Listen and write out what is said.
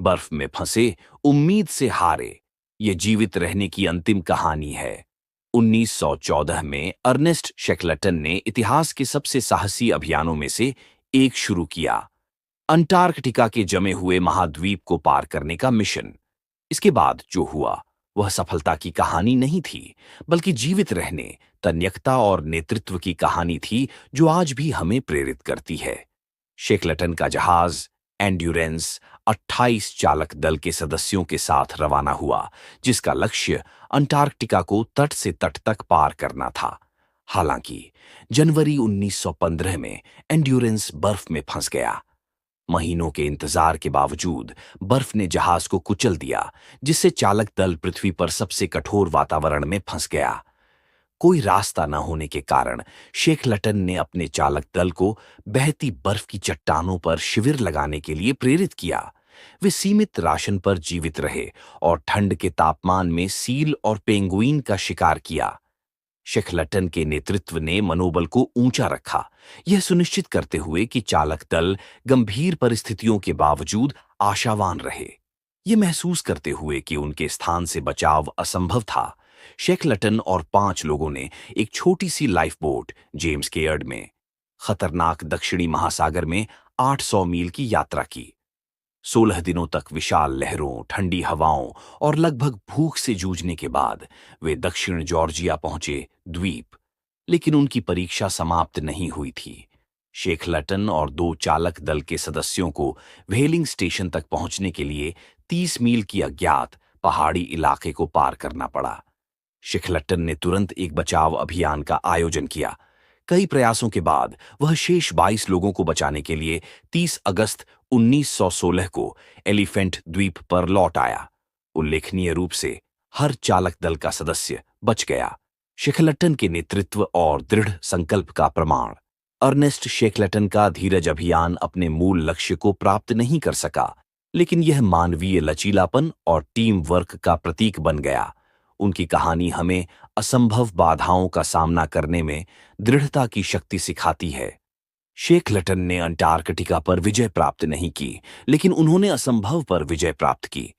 बर्फ में फंसे, उम्मीद से हारे। ये जीवित रहने की अंतिम कहानी है। 1914 में अर्नेस्ट शेकलटन ने इतिहास के सबसे साहसी अभियानों में से एक शुरू किया, अंटार्कटिका के जमे हुए महाद्वीप को पार करने का मिशन। इसके बाद जो हुआ वह सफलता की कहानी नहीं थी, बल्कि जीवित रहने, तन्यकता और नेतृत्व की कहानी थी जो आज भी हमें प्रेरित करती है। शेकलटन का जहाज एंड्योरेंस 28 चालक दल के सदस्यों के साथ रवाना हुआ, जिसका लक्ष्य अंटार्कटिका को तट से तट तक पार करना था। हालांकि जनवरी 1915 में एंड्योरेंस बर्फ में फंस गया। महीनों के इंतजार के बावजूद बर्फ ने जहाज को कुचल दिया, जिससे चालक दल पृथ्वी पर सबसे कठोर वातावरण में फंस गया। कोई रास्ता न होने के कारण शेकलटन ने अपने चालक दल को बहती बर्फ की चट्टानों पर शिविर लगाने के लिए प्रेरित किया। वे सीमित राशन पर जीवित रहे और ठंड के तापमान में सील और पेंगुइन का शिकार किया। शेकलटन के नेतृत्व ने मनोबल को ऊंचा रखा, यह सुनिश्चित करते हुए कि चालक दल गंभीर परिस्थितियों के बावजूद आशावान रहे। ये महसूस करते हुए कि उनके स्थान से बचाव असंभव था, शेकलटन और 5 लोगों ने एक छोटी सी लाइफ बोट जेम्स केयर्ड में खतरनाक दक्षिणी महासागर में 800 मील की यात्रा की। 16 दिनों तक विशाल लहरों, ठंडी हवाओं और लगभग भूख से जूझने के बाद वे दक्षिण जॉर्जिया पहुंचे द्वीप। लेकिन उनकी परीक्षा समाप्त नहीं हुई थी। शेकलटन और 2 चालक दल के सदस्यों को व्हेलिंग स्टेशन तक पहुंचने के लिए 30 मील की अज्ञात पहाड़ी इलाके को पार करना पड़ा। शेकलटन ने तुरंत एक बचाव अभियान का आयोजन किया। कई प्रयासों के बाद वह शेष 22 लोगों को बचाने के लिए 30 अगस्त 1916 को एलिफेंट द्वीप पर लौट आया। उल्लेखनीय रूप से हर चालक दल का सदस्य बच गया। शेकलटन के नेतृत्व और दृढ़ संकल्प का प्रमाण। अर्नेस्ट शेकलटन का धीरज अभियान अपने मूल लक्ष्य को प्राप्त नहीं कर सका, लेकिन यह मानवीय लचीलापन और टीम वर्क का प्रतीक बन गया। उनकी कहानी हमें असंभव बाधाओं का सामना करने में दृढ़ता की शक्ति सिखाती है। शेकलटन ने अंटार्कटिका पर विजय प्राप्त नहीं की, लेकिन उन्होंने असंभव पर विजय प्राप्त की।